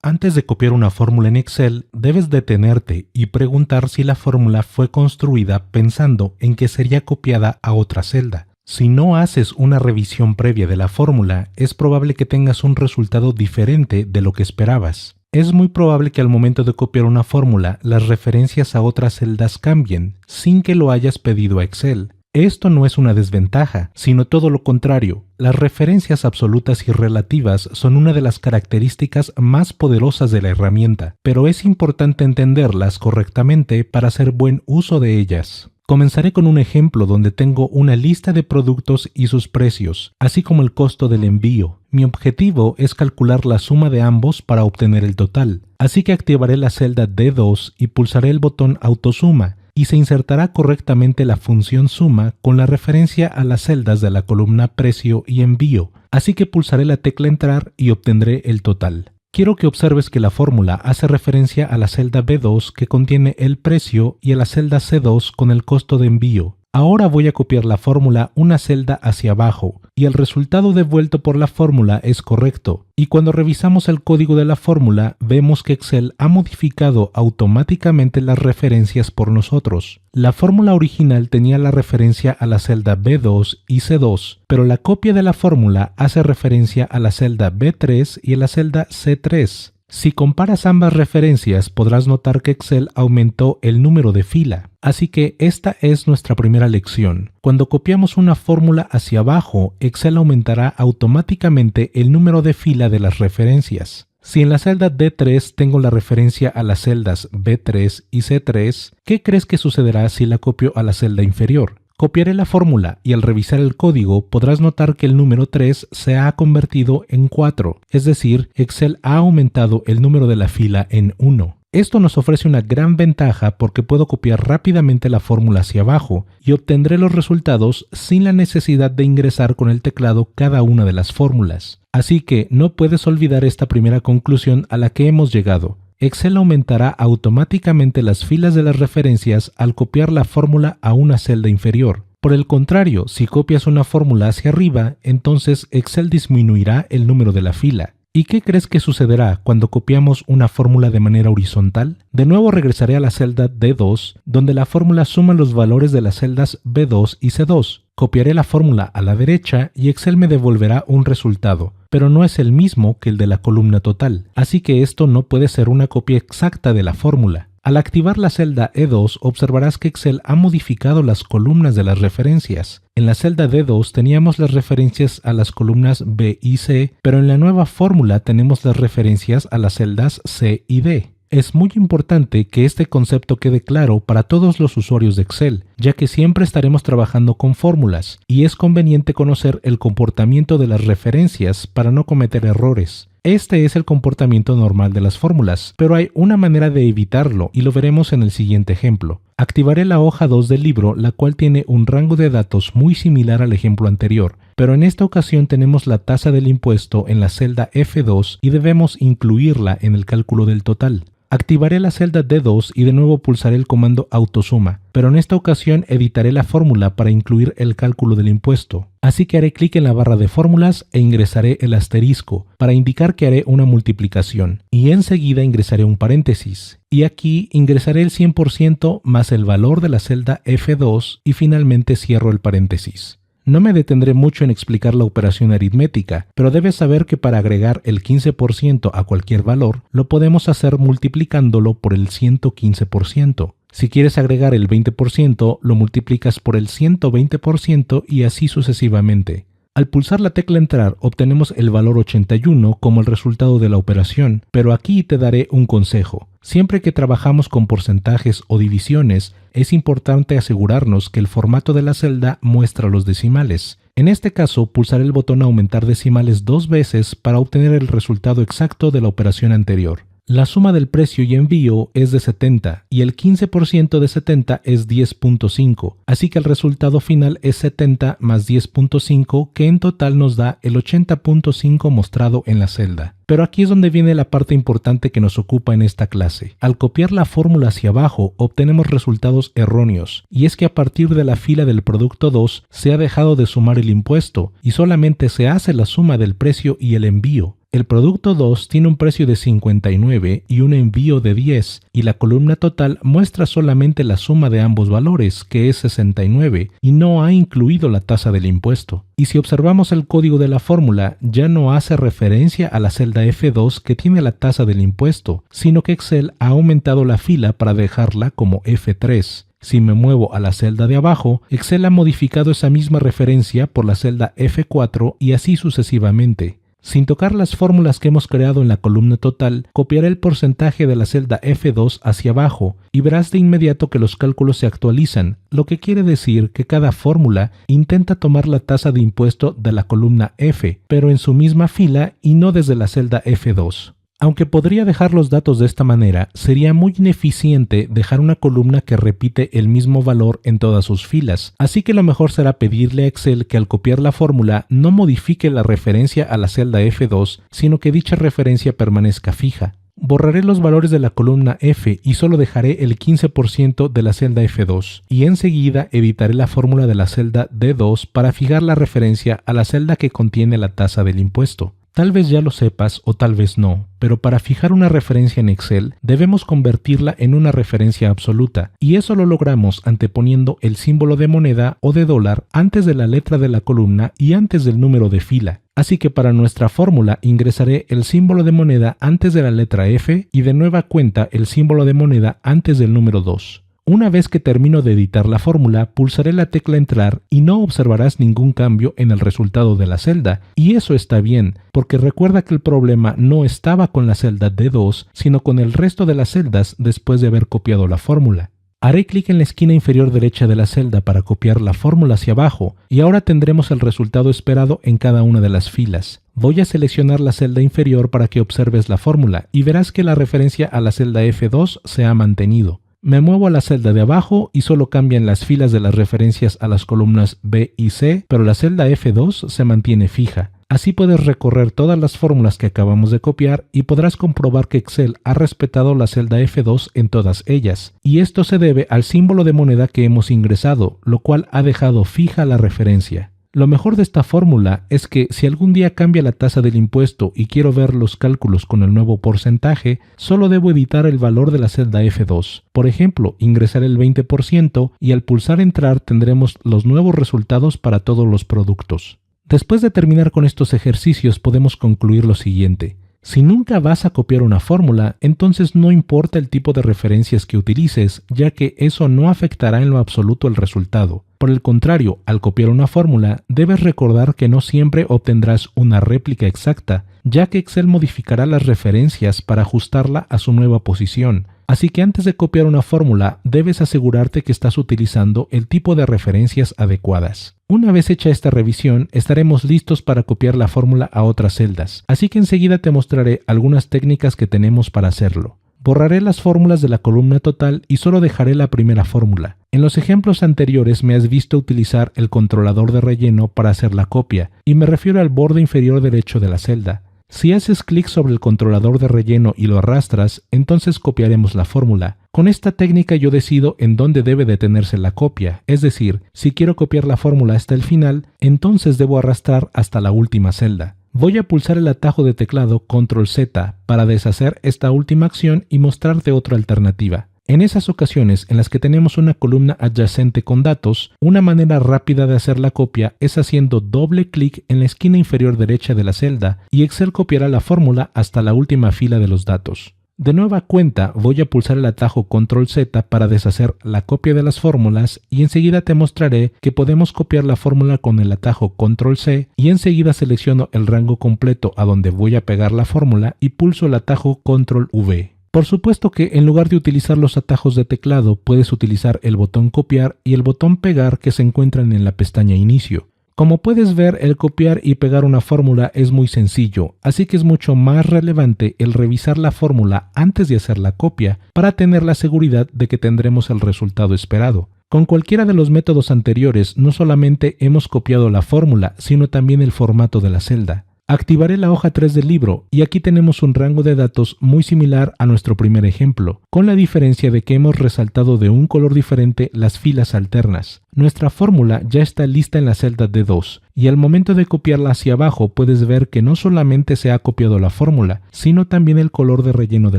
Antes de copiar una fórmula en Excel, debes detenerte y preguntar si la fórmula fue construida pensando en que sería copiada a otra celda. Si no haces una revisión previa de la fórmula, es probable que tengas un resultado diferente de lo que esperabas. Es muy probable que al momento de copiar una fórmula, las referencias a otras celdas cambien, sin que lo hayas pedido a Excel. Esto no es una desventaja, sino todo lo contrario. Las referencias absolutas y relativas son una de las características más poderosas de la herramienta, pero es importante entenderlas correctamente para hacer buen uso de ellas. Comenzaré con un ejemplo donde tengo una lista de productos y sus precios, así como el costo del envío. Mi objetivo es calcular la suma de ambos para obtener el total, así que activaré la celda D2 y pulsaré el botón Autosuma, y se insertará correctamente la función suma con la referencia a las celdas de la columna precio y envío, así que pulsaré la tecla entrar y obtendré el total. Quiero que observes que la fórmula hace referencia a la celda B2 que contiene el precio y a la celda C2 con el costo de envío. Ahora voy a copiar la fórmula una celda hacia abajo y el resultado devuelto por la fórmula es correcto. Y cuando revisamos el código de la fórmula, vemos que Excel ha modificado automáticamente las referencias por nosotros. La fórmula original tenía la referencia a la celda B2 y C2, pero la copia de la fórmula hace referencia a la celda B3 y a la celda C3. Si comparas ambas referencias, podrás notar que Excel aumentó el número de fila. Así que esta es nuestra primera lección. Cuando copiamos una fórmula hacia abajo, Excel aumentará automáticamente el número de fila de las referencias. Si en la celda D3 tengo la referencia a las celdas B3 y C3, ¿qué crees que sucederá si la copio a la celda inferior? Copiaré la fórmula y al revisar el código podrás notar que el número 3 se ha convertido en 4, es decir, Excel ha aumentado el número de la fila en 1. Esto nos ofrece una gran ventaja porque puedo copiar rápidamente la fórmula hacia abajo y obtendré los resultados sin la necesidad de ingresar con el teclado cada una de las fórmulas. Así que no puedes olvidar esta primera conclusión a la que hemos llegado. Excel aumentará automáticamente las filas de las referencias al copiar la fórmula a una celda inferior. Por el contrario, si copias una fórmula hacia arriba, entonces Excel disminuirá el número de la fila. ¿Y qué crees que sucederá cuando copiamos una fórmula de manera horizontal? De nuevo regresaré a la celda D2, donde la fórmula suma los valores de las celdas B2 y C2. Copiaré la fórmula a la derecha y Excel me devolverá un resultado, pero no es el mismo que el de la columna total, así que esto no puede ser una copia exacta de la fórmula. Al activar la celda E2, observarás que Excel ha modificado las columnas de las referencias. En la celda D2 teníamos las referencias a las columnas B y C, pero en la nueva fórmula tenemos las referencias a las celdas C y D. Es muy importante que este concepto quede claro para todos los usuarios de Excel, ya que siempre estaremos trabajando con fórmulas, y es conveniente conocer el comportamiento de las referencias para no cometer errores. Este es el comportamiento normal de las fórmulas, pero hay una manera de evitarlo y lo veremos en el siguiente ejemplo. Activaré la hoja 2 del libro, la cual tiene un rango de datos muy similar al ejemplo anterior, pero en esta ocasión tenemos la tasa del impuesto en la celda F2 y debemos incluirla en el cálculo del total. Activaré la celda D2 y de nuevo pulsaré el comando Autosuma, pero en esta ocasión editaré la fórmula para incluir el cálculo del impuesto. Así que haré clic en la barra de fórmulas e ingresaré el asterisco para indicar que haré una multiplicación, y enseguida ingresaré un paréntesis. Y aquí ingresaré el 100% más el valor de la celda F2 y finalmente cierro el paréntesis. No me detendré mucho en explicar la operación aritmética, pero debes saber que para agregar el 15% a cualquier valor, lo podemos hacer multiplicándolo por el 115%. Si quieres agregar el 20%, lo multiplicas por el 120% y así sucesivamente. Al pulsar la tecla entrar obtenemos el valor 81 como el resultado de la operación, pero aquí te daré un consejo. Siempre que trabajamos con porcentajes o divisiones, es importante asegurarnos que el formato de la celda muestra los decimales. En este caso, pulsaré el botón aumentar decimales 2 veces para obtener el resultado exacto de la operación anterior. La suma del precio y envío es de 70 y el 15% de 70 es 10.5, así que el resultado final es 70 más 10.5 que en total nos da el 80.5 mostrado en la celda. Pero aquí es donde viene la parte importante que nos ocupa en esta clase. Al copiar la fórmula hacia abajo obtenemos resultados erróneos, y es que a partir de la fila del producto 2 se ha dejado de sumar el impuesto y solamente se hace la suma del precio y el envío. El producto 2 tiene un precio de 59 y un envío de 10, y la columna total muestra solamente la suma de ambos valores, que es 69, y no ha incluido la tasa del impuesto. Y si observamos el código de la fórmula, ya no hace referencia a la celda F2 que tiene la tasa del impuesto, sino que Excel ha aumentado la fila para dejarla como F3. Si me muevo a la celda de abajo, Excel ha modificado esa misma referencia por la celda F4 y así sucesivamente. Sin tocar las fórmulas que hemos creado en la columna total, copiaré el porcentaje de la celda F2 hacia abajo y verás de inmediato que los cálculos se actualizan, lo que quiere decir que cada fórmula intenta tomar la tasa de impuesto de la columna F, pero en su misma fila y no desde la celda F2. Aunque podría dejar los datos de esta manera, sería muy ineficiente dejar una columna que repite el mismo valor en todas sus filas, así que lo mejor será pedirle a Excel que al copiar la fórmula no modifique la referencia a la celda F2, sino que dicha referencia permanezca fija. Borraré los valores de la columna F y solo dejaré el 15% de la celda F2, y enseguida editaré la fórmula de la celda D2 para fijar la referencia a la celda que contiene la tasa del impuesto. Tal vez ya lo sepas o tal vez no, pero para fijar una referencia en Excel debemos convertirla en una referencia absoluta, y eso lo logramos anteponiendo el símbolo de moneda o de dólar antes de la letra de la columna y antes del número de fila. Así que para nuestra fórmula ingresaré el símbolo de moneda antes de la letra F y de nueva cuenta el símbolo de moneda antes del número 2. Una vez que termino de editar la fórmula, pulsaré la tecla Entrar y no observarás ningún cambio en el resultado de la celda, y eso está bien, porque recuerda que el problema no estaba con la celda D2, sino con el resto de las celdas después de haber copiado la fórmula. Haré clic en la esquina inferior derecha de la celda para copiar la fórmula hacia abajo, y ahora tendremos el resultado esperado en cada una de las filas. Voy a seleccionar la celda inferior para que observes la fórmula, y verás que la referencia a la celda F2 se ha mantenido. Me muevo a la celda de abajo y solo cambian las filas de las referencias a las columnas B y C, pero la celda F2 se mantiene fija. Así puedes recorrer todas las fórmulas que acabamos de copiar y podrás comprobar que Excel ha respetado la celda F2 en todas ellas. Y esto se debe al símbolo de moneda que hemos ingresado, lo cual ha dejado fija la referencia. Lo mejor de esta fórmula es que si algún día cambia la tasa del impuesto y quiero ver los cálculos con el nuevo porcentaje, solo debo editar el valor de la celda F2. Por ejemplo, ingresar el 20% y al pulsar Entrar tendremos los nuevos resultados para todos los productos. Después de terminar con estos ejercicios podemos concluir lo siguiente. Si nunca vas a copiar una fórmula, entonces no importa el tipo de referencias que utilices, ya que eso no afectará en lo absoluto el resultado. Por el contrario, al copiar una fórmula, debes recordar que no siempre obtendrás una réplica exacta, ya que Excel modificará las referencias para ajustarla a su nueva posición. Así que antes de copiar una fórmula, debes asegurarte que estás utilizando el tipo de referencias adecuadas. Una vez hecha esta revisión, estaremos listos para copiar la fórmula a otras celdas, así que enseguida te mostraré algunas técnicas que tenemos para hacerlo. Borraré las fórmulas de la columna total y solo dejaré la primera fórmula. En los ejemplos anteriores me has visto utilizar el controlador de relleno para hacer la copia, y me refiero al borde inferior derecho de la celda. Si haces clic sobre el controlador de relleno y lo arrastras, entonces copiaremos la fórmula. Con esta técnica yo decido en dónde debe detenerse la copia, es decir, si quiero copiar la fórmula hasta el final, entonces debo arrastrar hasta la última celda. Voy a pulsar el atajo de teclado Control Z para deshacer esta última acción y mostrarte otra alternativa. En esas ocasiones en las que tenemos una columna adyacente con datos, una manera rápida de hacer la copia es haciendo doble clic en la esquina inferior derecha de la celda y Excel copiará la fórmula hasta la última fila de los datos. De nueva cuenta voy a pulsar el atajo Control Z para deshacer la copia de las fórmulas y enseguida te mostraré que podemos copiar la fórmula con el atajo Control C y enseguida selecciono el rango completo a donde voy a pegar la fórmula y pulso el atajo Control V. Por supuesto que en lugar de utilizar los atajos de teclado puedes utilizar el botón copiar y el botón pegar que se encuentran en la pestaña inicio. Como puedes ver, el copiar y pegar una fórmula es muy sencillo, así que es mucho más relevante el revisar la fórmula antes de hacer la copia para tener la seguridad de que tendremos el resultado esperado. Con cualquiera de los métodos anteriores no solamente hemos copiado la fórmula, sino también el formato de la celda. Activaré la hoja 3 del libro y aquí tenemos un rango de datos muy similar a nuestro primer ejemplo, con la diferencia de que hemos resaltado de un color diferente las filas alternas. Nuestra fórmula ya está lista en la celda D2 y al momento de copiarla hacia abajo puedes ver que no solamente se ha copiado la fórmula, sino también el color de relleno de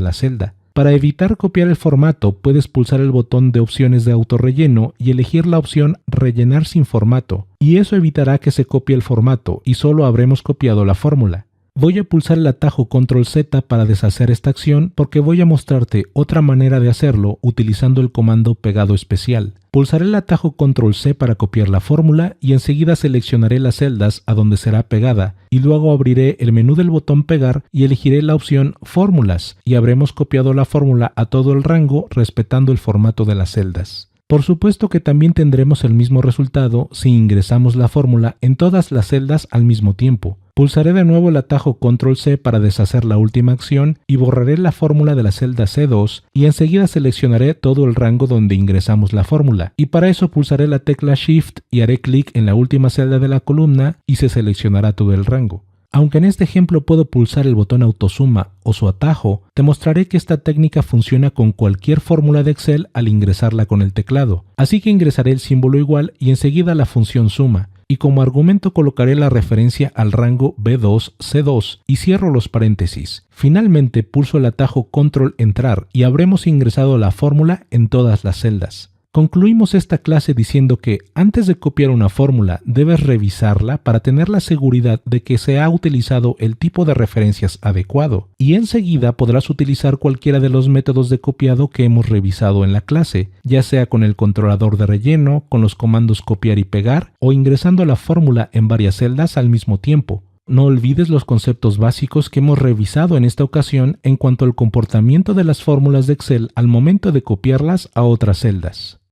la celda. Para evitar copiar el formato, puedes pulsar el botón de opciones de autorrelleno y elegir la opción Rellenar sin formato, y eso evitará que se copie el formato y solo habremos copiado la fórmula. Voy a pulsar el atajo Control Z para deshacer esta acción porque voy a mostrarte otra manera de hacerlo utilizando el comando pegado especial. Pulsaré el atajo Control C para copiar la fórmula y enseguida seleccionaré las celdas a donde será pegada y luego abriré el menú del botón pegar y elegiré la opción Fórmulas y habremos copiado la fórmula a todo el rango respetando el formato de las celdas. Por supuesto que también tendremos el mismo resultado si ingresamos la fórmula en todas las celdas al mismo tiempo. Pulsaré de nuevo el atajo Control C para deshacer la última acción y borraré la fórmula de la celda C2 y enseguida seleccionaré todo el rango donde ingresamos la fórmula. Y para eso pulsaré la tecla Shift y haré clic en la última celda de la columna y se seleccionará todo el rango. Aunque en este ejemplo puedo pulsar el botón autosuma o su atajo, te mostraré que esta técnica funciona con cualquier fórmula de Excel al ingresarla con el teclado. Así que ingresaré el símbolo igual y enseguida la función suma. Y como argumento colocaré la referencia al rango B2, C2 y cierro los paréntesis. Finalmente pulso el atajo Control Entrar y habremos ingresado la fórmula en todas las celdas. Concluimos esta clase diciendo que antes de copiar una fórmula debes revisarla para tener la seguridad de que se ha utilizado el tipo de referencias adecuado y enseguida podrás utilizar cualquiera de los métodos de copiado que hemos revisado en la clase, ya sea con el controlador de relleno, con los comandos copiar y pegar o ingresando la fórmula en varias celdas al mismo tiempo. No olvides los conceptos básicos que hemos revisado en esta ocasión en cuanto al comportamiento de las fórmulas de Excel al momento de copiarlas a otras celdas.